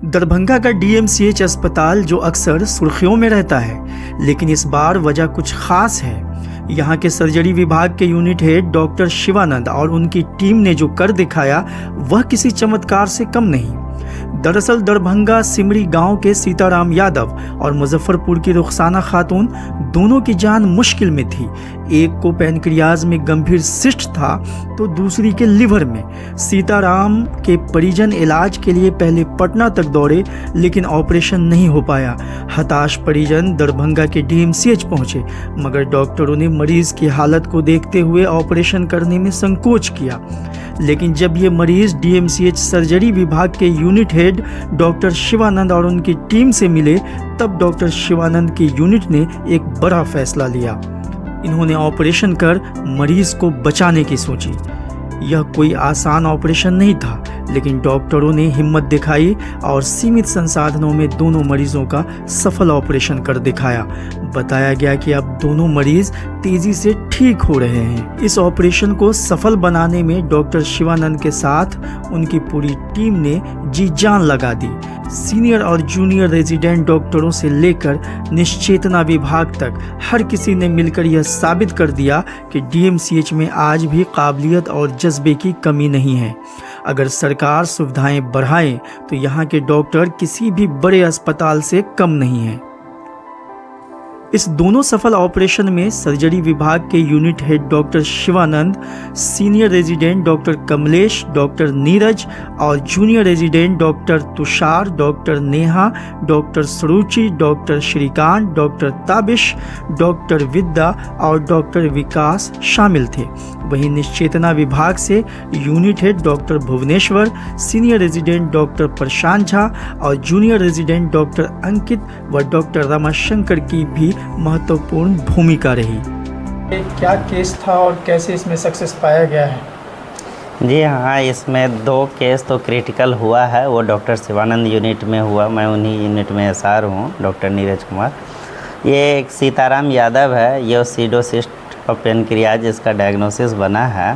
दरभंगा का डीएमसीएच अस्पताल जो अक्सर सुर्खियों में रहता है, लेकिन इस बार वजह कुछ खास है। यहाँ के सर्जरी विभाग के यूनिट हेड डॉक्टर शिवानंद और उनकी टीम ने जो कर दिखाया वह किसी चमत्कार से कम नहीं। दरअसल दरभंगा सिमरी गांव के सीताराम यादव और मुजफ्फरपुर की रुखसाना खातून दोनों की जान मुश्किल में थी। एक को पैनक्रियाज में गंभीर सिस्ट था तो दूसरी के लिवर में। सीताराम के परिजन इलाज के लिए पहले पटना तक दौड़े, लेकिन ऑपरेशन नहीं हो पाया। हताश परिजन दरभंगा के डीएमसीएच पहुंचे, मगर डॉक्टरों ने मरीज की हालत को देखते हुए ऑपरेशन करने में संकोच किया। लेकिन जब ये मरीज डीएमसीएच सर्जरी विभाग के यूनिट हेड डॉक्टर शिवानंद और उनकी टीम से मिले, तब डॉक्टर शिवानंद की यूनिट ने एक बड़ा फैसला लिया। इन्होंने ऑपरेशन कर मरीज को बचाने की सोची। यह कोई आसान ऑपरेशन नहीं था, लेकिन डॉक्टरों ने हिम्मत दिखाई और सीमित संसाधनों में दोनों मरीजों का सफल ऑपरेशन कर दिखाया। बताया गया कि अब दोनों मरीज तेजी से ठीक हो रहे हैं। इस ऑपरेशन को सफल बनाने में डॉक्टर शिवानंद के साथ उनकी पूरी टीम ने जी जान लगा दी। सीनियर और जूनियर रेजिडेंट डॉक्टरों से लेकर निश्चेतना विभाग तक हर किसी ने मिलकर यह साबित कर दिया कि डीएमसीएच में आज भी काबिलियत और जज्बे की कमी नहीं है। अगर सरकार सुविधाएं बढ़ाए तो यहाँ के डॉक्टर किसी भी बड़े अस्पताल से कम नहीं हैं। इस दोनों सफल ऑपरेशन में सर्जरी विभाग के unit head doctor Shivanand, senior resident doctor Kamlesh, doctor Neeraj और junior resident doctor Tushar, doctor Neha, doctor Suruchi, doctor Shrikant, doctor Tabish, doctor Vidya और डॉक्टर विकास शामिल थे। वहीं निश्चेतना विभाग से unit head doctor Bhuvneshwar, senior resident doctor Prashant Jha और जूनियर रेजिडेंट डॉक्टर अंकित व डॉक्टर रमाशंकर की भी महत्वपूर्ण भूमिका रही। क्या केस था और कैसे इसमें सक्सेस पाया गया है? जी हाँ, इसमें 2 केस तो क्रिटिकल हुआ है। वो डॉक्टर शिवानंद यूनिट में हुआ, मैं उन्हीं यूनिट में एसआर हूँ, डॉक्टर नीरज कुमार। ये एक सीताराम यादव है, ये सीडोसिस्ट और पेनक्रियाज इसका डायग्नोसिस बना है।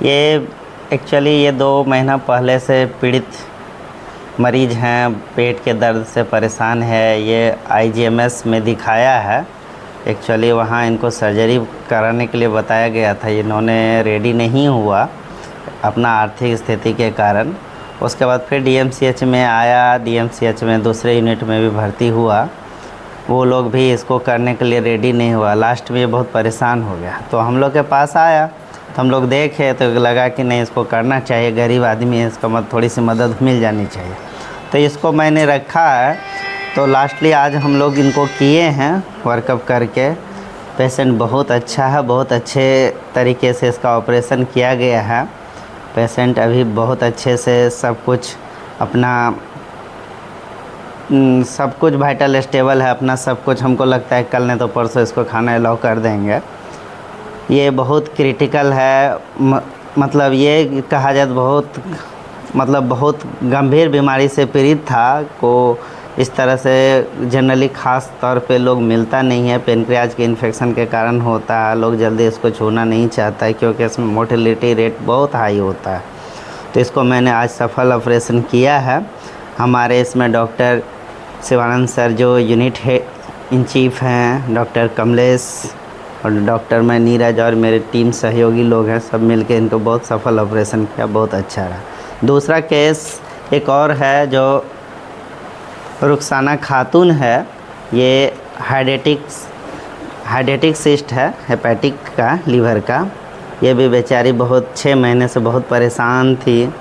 ये एक्चुअली ये 2 महीना पहले से पीड़ित मरीज हैं, पेट के दर्द से परेशान है। ये आईजीएमएस में दिखाया है। एक्चुअली वहाँ इनको सर्जरी कराने के लिए बताया गया था, इन्होंने रेडी नहीं हुआ अपना आर्थिक स्थिति के कारण। उसके बाद फिर डीएमसीएच में आया, डीएमसीएच में दूसरे यूनिट में भी भर्ती हुआ। वो लोग भी इसको करने के लिए रेडी नहीं हुआ। लास्ट में ये बहुत परेशान हो गया, तो हम लोग के पास आया, तो हम लोग देखे तो लगा कि नहीं, इसको करना चाहिए, गरीब आदमी है, इसका थोड़ी सी मदद मिल जानी चाहिए। तो इसको मैंने रखा है। तो लास्टली आज हम लोग इनको किए हैं वर्कअप करके। पेशेंट बहुत अच्छा है, बहुत अच्छे तरीके से इसका ऑपरेशन किया गया है। पेशेंट अभी बहुत अच्छे से सब कुछ अपना सब कुछ वाइटल स्टेबल है अपना सब कुछ। हमको लगता है कल नहीं तो परसों इसको खाना अलाउ कर देंगे। ये बहुत क्रिटिकल है, मतलब ये कहा जाए तो बहुत गंभीर बीमारी से पीड़ित था। को इस तरह से जनरली ख़ास तौर पे लोग मिलता नहीं है, पेनक्रियाज के इन्फेक्शन के कारण होता है। लोग जल्दी इसको छूना नहीं चाहता है क्योंकि इसमें मोर्टेलिटी रेट बहुत हाई होता है। तो इसको मैंने आज सफल ऑपरेशन किया है। हमारे इसमें डॉक्टर शिवानंद सर जो यूनिट हेड इन चीफ हैं, डॉक्टर कमलेश और डॉक्टर मैं नीरज और मेरे टीम सहयोगी लोग हैं, सब मिलके इनको बहुत सफल ऑपरेशन किया, बहुत अच्छा रहा। दूसरा केस एक और है जो रुखसाना खातून है। ये हाइडेटिक सिस्ट है, हेपेटिक का, लीवर का। ये भी बेचारी बहुत 6 महीने से बहुत परेशान थी।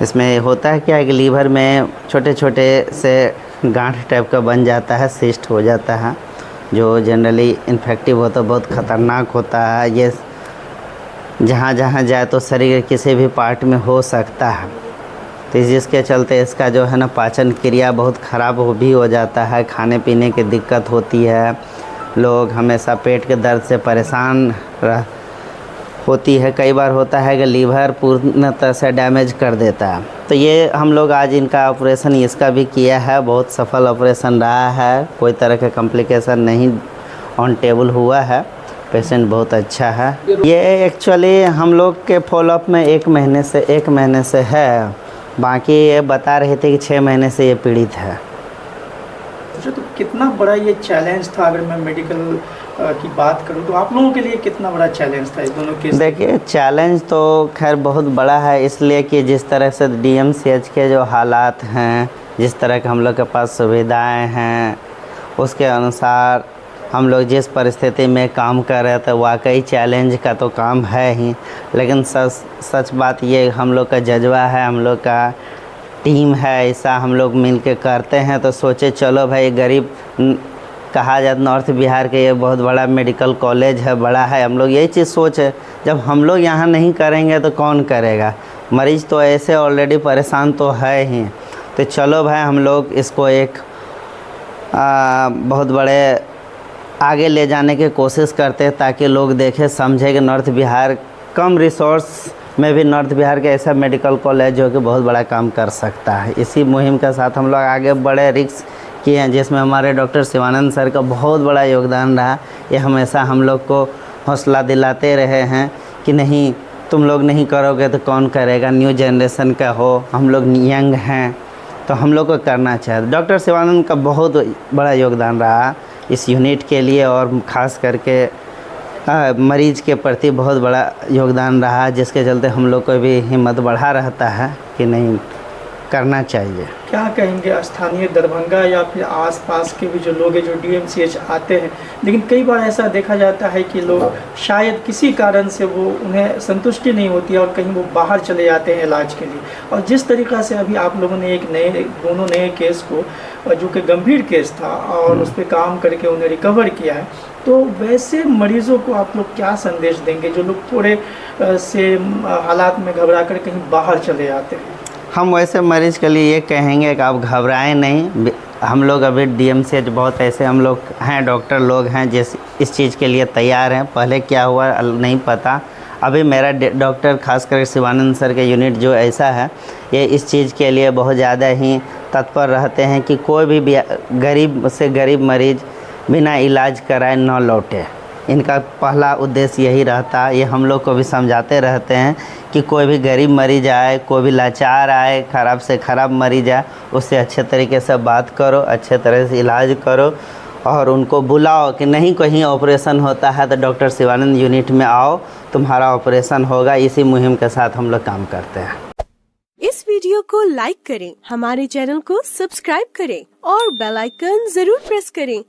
इसमें होता है क्या है कि लीवर में छोटे छोटे से गांठ टाइप का बन जाता है, सिस्ट हो जाता है, जो जनरली इन्फेक्टिव होता है, बहुत ख़तरनाक होता है। ये जहाँ जहाँ जाए तो शरीर के किसी भी पार्ट में हो सकता है। तो जिसके चलते इसका जो है ना पाचन क्रिया बहुत ख़राब हो जाता है, खाने पीने की दिक्कत होती है। लोग हमेशा पेट के दर्द से परेशान होती है। कई बार होता है कि लीवर पूर्णतः से डैमेज कर देता है। तो ये हम लोग आज इनका ऑपरेशन इसका भी किया है, बहुत सफल ऑपरेशन रहा है, कोई तरह के कॉम्प्लिकेशन नहीं ऑन टेबल हुआ है। पेशेंट बहुत अच्छा है। ये एक्चुअली हम लोग के फॉलोअप में 1 महीने से है। बाकी ये बता रहे थे कि 6 महीने से ये पीड़ित है। अच्छा, तो कितना बड़ा ये चैलेंज था? अगर मैं मेडिकल की बात करूं तो आप लोगों के लिए कितना बड़ा चैलेंज था इस दोनों केस? देखिए, चैलेंज तो खैर बहुत बड़ा है, इसलिए कि जिस तरह से DMCH के जो हालात हैं, जिस तरह के हम लोग के पास सुविधाएं हैं, उसके अनुसार हम लोग जिस परिस्थिति में काम कर रहे थे, वाकई चैलेंज का तो काम है ही। लेकिन सच बात ये, हम लोग का जज्बा है, हम लोग का टीम है, ऐसा हम लोग मिल के करते हैं। तो सोचे चलो भाई, गरीब कहा जाता नॉर्थ बिहार के ये बहुत बड़ा मेडिकल कॉलेज है, बड़ा है, हम लोग यही चीज़ सोचे, जब हम लोग यहाँ नहीं करेंगे तो कौन करेगा। मरीज़ तो ऐसे ऑलरेडी परेशान तो है ही, तो चलो भाई हम लोग इसको एक बहुत बड़े आगे ले जाने की कोशिश करते हैं, ताकि लोग देखें समझे कि नॉर्थ बिहार कम रिसोर्स में भी नॉर्थ बिहार के ऐसा मेडिकल कॉलेज जो कि बहुत बड़ा काम कर सकता है। इसी मुहिम के साथ हम लोग आगे बड़े रिस्क किए हैं, जिसमें हमारे डॉक्टर शिवानंद सर का बहुत बड़ा योगदान रहा। ये हमेशा हम लोग को हौसला दिलाते रहे हैं कि नहीं, तुम लोग नहीं करोगे तो कौन करेगा, न्यू जनरेशन का हो, हम लोग यंग हैं तो हम लोग को करना चाहिए। डॉक्टर शिवानंद का बहुत बड़ा योगदान रहा इस यूनिट के लिए, और ख़ास करके मरीज़ के प्रति बहुत बड़ा योगदान रहा, जिसके चलते हम लोग को भी हिम्मत बढ़ा रहता है कि नहीं, करना चाहिए। क्या कहेंगे स्थानीय दरभंगा या फिर आसपास के भी जो लोग हैं जो DMCH आते हैं, लेकिन कई बार ऐसा देखा जाता है कि लोग शायद किसी कारण से वो उन्हें संतुष्टि नहीं होती है और कहीं वो बाहर चले जाते हैं इलाज के लिए। और जिस तरीक़ा से अभी आप लोगों ने दोनों नए केस को, जो कि गंभीर केस था, और उस पर काम करके उन्हें रिकवर किया है, तो वैसे मरीज़ों को आप लोग क्या संदेश देंगे जो लोग थोड़े से हालात में घबरा कर कहीं बाहर चले जाते हैं? हम वैसे मरीज़ के लिए ये कहेंगे कि आप घबराएं नहीं। हम लोग अभी DMCH बहुत ऐसे हम लोग हैं, डॉक्टर लोग हैं जिस इस चीज़ के लिए तैयार हैं। पहले क्या हुआ नहीं पता, अभी मेरा डॉक्टर खासकर शिवानंद सर के यूनिट जो ऐसा है, ये इस चीज़ के लिए बहुत ज़्यादा ही तत्पर रहते हैं कि कोई भी गरीब से गरीब मरीज़ बिना इलाज कराए न लौटे। इनका पहला उद्देश्य यही रहता है। ये हम लोग को भी समझाते रहते हैं कि कोई भी गरीब मरीज आए, कोई भी लाचार आए, ख़राब से ख़राब मरीज आए, उससे अच्छे तरीके से बात करो, अच्छे तरह से इलाज करो, और उनको बुलाओ कि नहीं कहीं ऑपरेशन होता है तो डॉक्टर शिवानंद यूनिट में आओ, तुम्हारा ऑपरेशन होगा। इसी मुहिम के साथ हम लोग काम करते हैं। इस वीडियो को लाइक करें, हमारे चैनल को सब्सक्राइब करें और बेल आइकन जरूर प्रेस करें